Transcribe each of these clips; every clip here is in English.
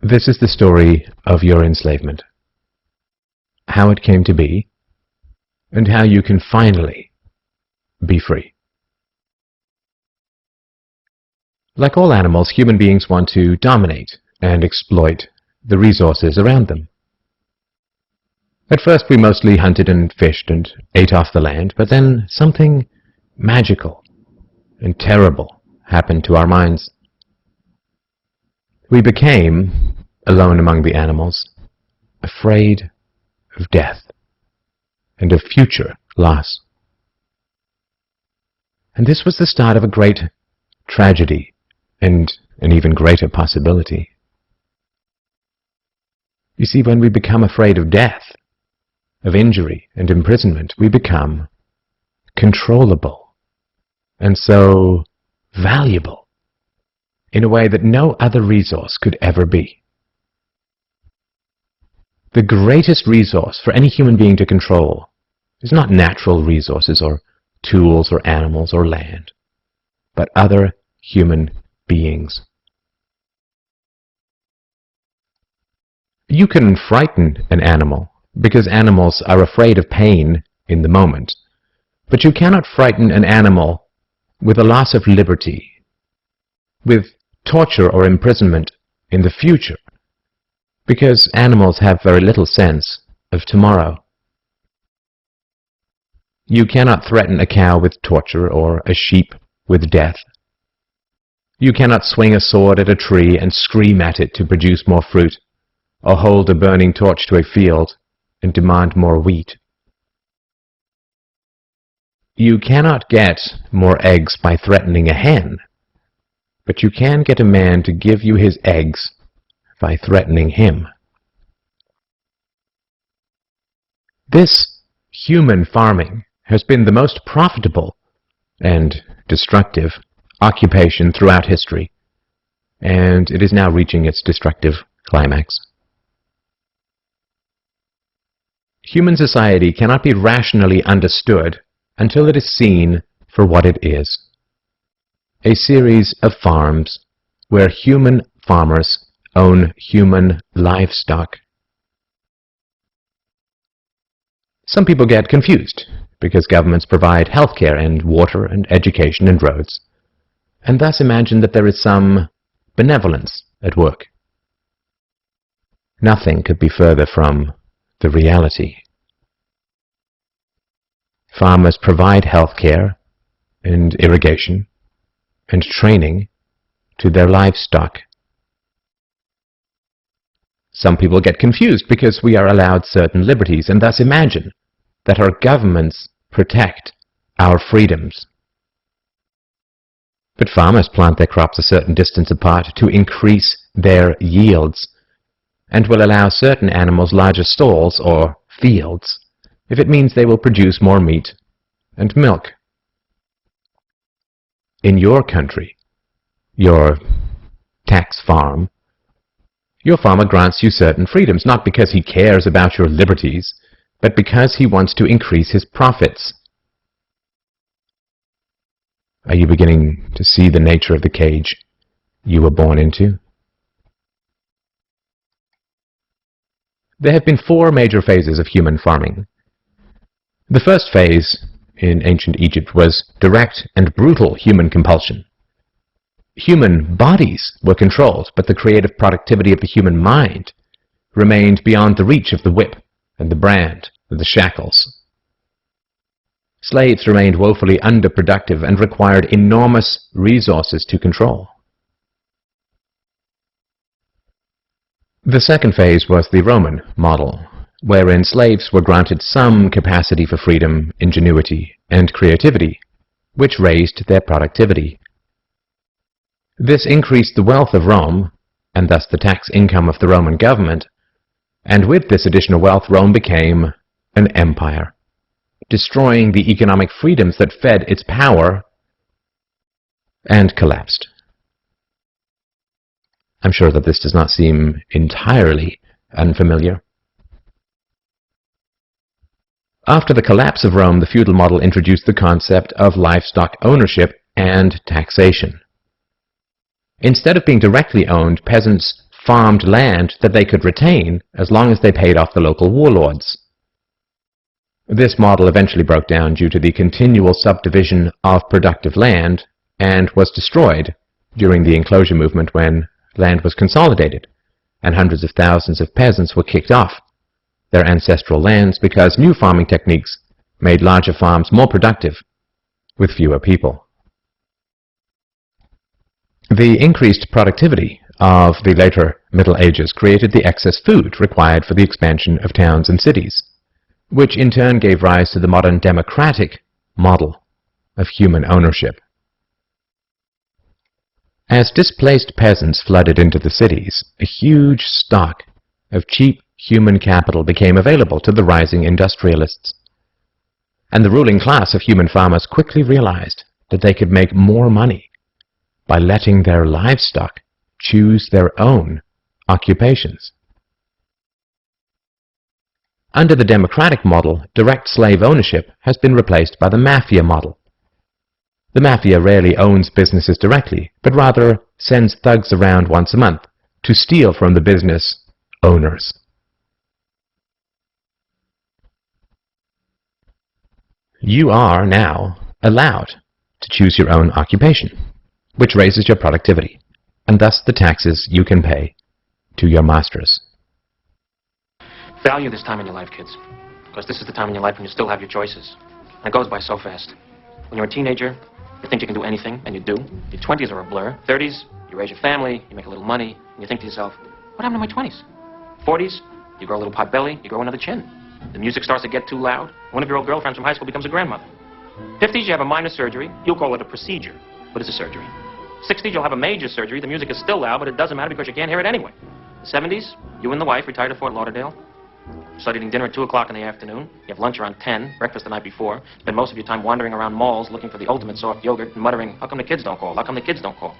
This is the story of your enslavement, how it came to be, and how you can finally be free. Like all animals, human beings want to dominate and exploit the resources around them. At first we mostly hunted and fished and ate off the land, but then something magical and terrible happened to our minds. We became, alone among the animals, afraid of death and of future loss. And this was the start of a great tragedy and an even greater possibility. You see, when we become afraid of death, of injury and imprisonment, we become controllable and so valuable in a way that no other resource could ever be. The greatest resource for any human being to control is not natural resources or tools or animals or land, but other human beings. You can frighten an animal because animals are afraid of pain in the moment, but you cannot frighten an animal with a loss of liberty, with torture or imprisonment in the future, because animals have very little sense of tomorrow. You cannot threaten a cow with torture or a sheep with death. You cannot swing a sword at a tree and scream at it to produce more fruit, or hold a burning torch to a field and demand more wheat. You cannot get more eggs by threatening a hen, but you can get a man to give you his eggs by threatening him. This human farming has been the most profitable and destructive occupation throughout history, and it is now reaching its destructive climax. Human society cannot be rationally understood until it is seen for what it is: a series of farms where human farmers own human livestock. Some people get confused because governments provide healthcare and water and education and roads, and thus imagine that there is some benevolence at work. Nothing could be further from the reality. Farmers provide health care and irrigation and training to their livestock. Some people get confused because we are allowed certain liberties and thus imagine that our governments protect our freedoms. But farmers plant their crops a certain distance apart to increase their yields, and will allow certain animals larger stalls or fields if it means they will produce more meat and milk. In your country, your tax farm, your farmer grants you certain freedoms, not because he cares about your liberties, but because he wants to increase his profits. Are you beginning to see the nature of the cage you were born into? There have been 4 major phases of human farming. The first phase in ancient Egypt was direct and brutal human compulsion. Human bodies were controlled, but the creative productivity of the human mind remained beyond the reach of the whip and the brand and the shackles. Slaves remained woefully underproductive and required enormous resources to control. The second phase was the Roman model, wherein slaves were granted some capacity for freedom, ingenuity, and creativity, which raised their productivity. This increased the wealth of Rome, and thus the tax income of the Roman government, and with this additional wealth Rome became an empire, destroying the economic freedoms that fed its power, and collapsed. I'm sure that this does not seem entirely unfamiliar. After the collapse of Rome, the feudal model introduced the concept of livestock ownership and taxation. Instead of being directly owned, peasants farmed land that they could retain as long as they paid off the local warlords. This model eventually broke down due to the continual subdivision of productive land and was destroyed during the enclosure movement when land was consolidated and hundreds of thousands of peasants were kicked off their ancestral lands because new farming techniques made larger farms more productive with fewer people. The increased productivity of the later Middle Ages created the excess food required for the expansion of towns and cities, which in turn gave rise to the modern democratic model of human ownership. As displaced peasants flooded into the cities, a huge stock of cheap human capital became available to the rising industrialists. And the ruling class of human farmers quickly realized that they could make more money by letting their livestock choose their own occupations. Under the democratic model, direct slave ownership has been replaced by the mafia model. The mafia rarely owns businesses directly, but rather sends thugs around once a month to steal from the business owners. You are now allowed to choose your own occupation, which raises your productivity, and thus the taxes you can pay to your masters. Value this time in your life, kids, because this is the time in your life when you still have your choices. And it goes by so fast. When you're a teenager, you think you can do anything, and you do. Your 20s are a blur. 30s, you raise your family, you make a little money, and you think to yourself, what happened to my 20s? 40s, you grow a little pot belly, you grow another chin. The music starts to get too loud. One of your old girlfriends from high school becomes a grandmother. 50s, you have a minor surgery. You'll call it a procedure, but it's a surgery. 60s, you'll have a major surgery. The music is still loud, but it doesn't matter because you can't hear it anyway. The 70s, you and the wife retire to Fort Lauderdale. Start eating dinner at 2 o'clock in the afternoon. You have lunch around 10, breakfast the night before. Spend most of your time wandering around malls looking for the ultimate soft yogurt and muttering, how come the kids don't call? How come the kids don't call?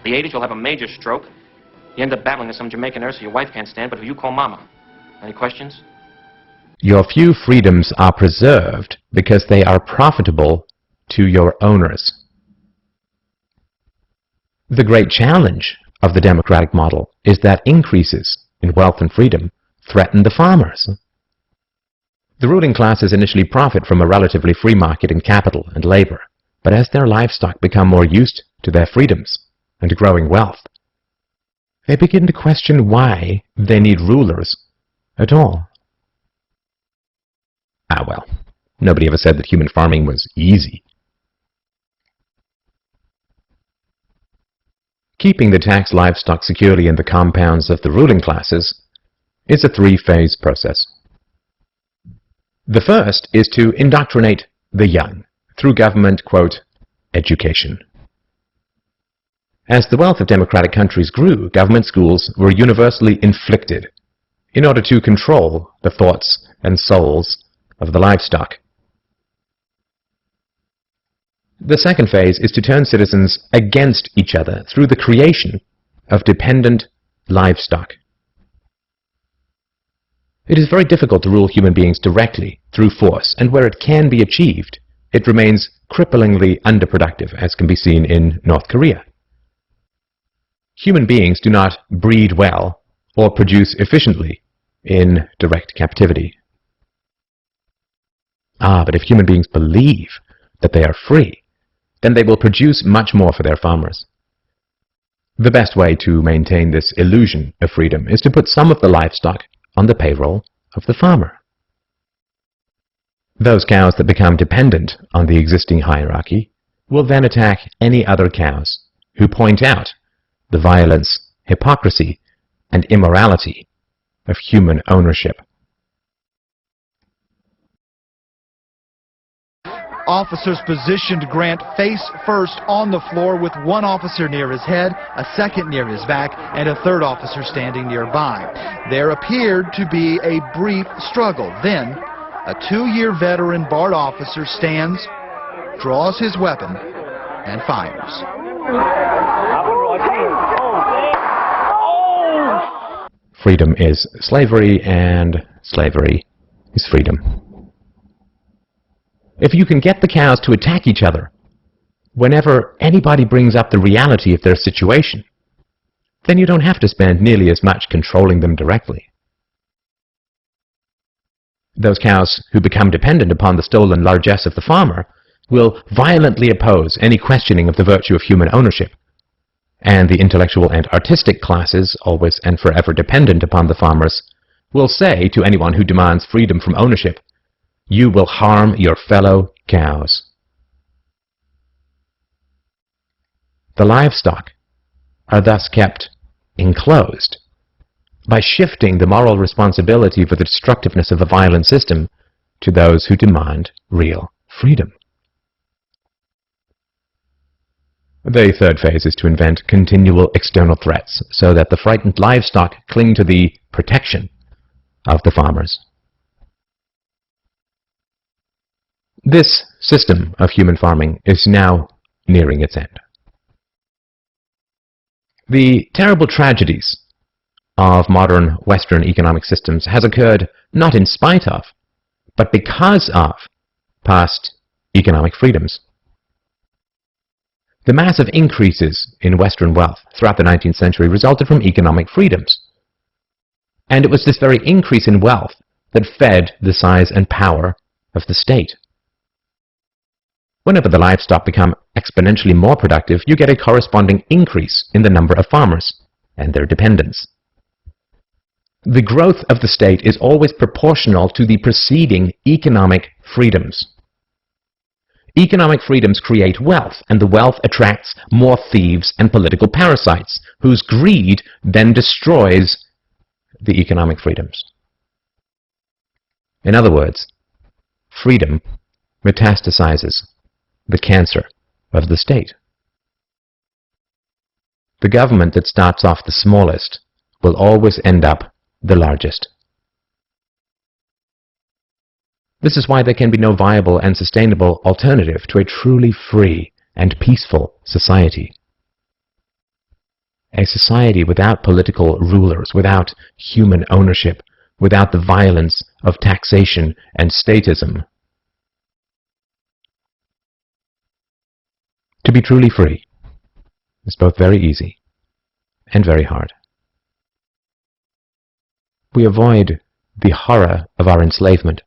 The 80s, you'll have a major stroke. You end up battling with some Jamaican nurse who your wife can't stand, but who you call Mama. Any questions? Your few freedoms are preserved because they are profitable to your owners. The great challenge of the democratic model is that increases in wealth and freedom threaten the farmers. The ruling classes initially profit from a relatively free market in capital and labor, but as their livestock become more used to their freedoms and growing wealth, they begin to question why they need rulers at all. Well, nobody ever said that human farming was easy. Keeping the taxed livestock securely in the compounds of the ruling classes is a three-phase process. The first is to indoctrinate the young through government, quote, education. As the wealth of democratic countries grew, government schools were universally inflicted in order to control the thoughts and souls of the livestock. The second phase is to turn citizens against each other through the creation of dependent livestock. It is very difficult to rule human beings directly through force, and where it can be achieved, it remains cripplingly underproductive, as can be seen in North Korea. Human beings do not breed well or produce efficiently in direct captivity. But if human beings believe that they are free, then they will produce much more for their farmers. The best way to maintain this illusion of freedom is to put some of the livestock on the payroll of the farmer. Those cows that become dependent on the existing hierarchy will then attack any other cows who point out the violence, hypocrisy, and immorality of human ownership. Officers positioned Grant face first on the floor with one officer near his head, a second near his back, and a third officer standing nearby. There appeared to be a brief struggle. Then, a 2-year veteran BART officer stands, draws his weapon, and fires. Freedom is slavery, and slavery is freedom. If you can get the cows to attack each other whenever anybody brings up the reality of their situation, then you don't have to spend nearly as much controlling them directly. Those cows who become dependent upon the stolen largesse of the farmer will violently oppose any questioning of the virtue of human ownership, and the intellectual and artistic classes, always and forever dependent upon the farmers, will say to anyone who demands freedom from ownership, "You will harm your fellow cows." The livestock are thus kept enclosed by shifting the moral responsibility for the destructiveness of the violent system to those who demand real freedom. The third phase is to invent continual external threats so that the frightened livestock cling to the protection of the farmers. This system of human farming is now nearing its end. The terrible tragedies of modern Western economic systems has occurred not in spite of, but because of past economic freedoms. The massive increases in Western wealth throughout the 19th century resulted from economic freedoms. And it was this very increase in wealth that fed the size and power of the state. Whenever the livestock become exponentially more productive, you get a corresponding increase in the number of farmers and their dependents. The growth of the state is always proportional to the preceding economic freedoms. Economic freedoms create wealth, and the wealth attracts more thieves and political parasites, whose greed then destroys the economic freedoms. In other words, freedom metastasizes the cancer of the state. The government that starts off the smallest will always end up the largest. This is why there can be no viable and sustainable alternative to a truly free and peaceful society. A society without political rulers, without human ownership, without the violence of taxation and statism. To be truly free is both very easy and very hard. We avoid the horror of our enslavement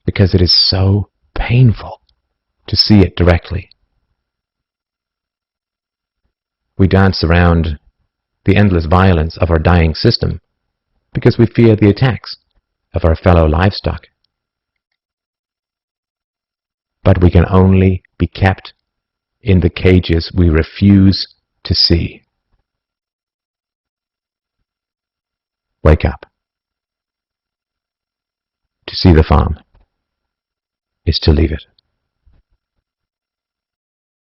because it is so painful to see it directly. We dance around the endless violence of our dying system because we fear the attacks of our fellow livestock. But we can only be kept in the cages we refuse to see. Wake up. To see the farm is to leave it.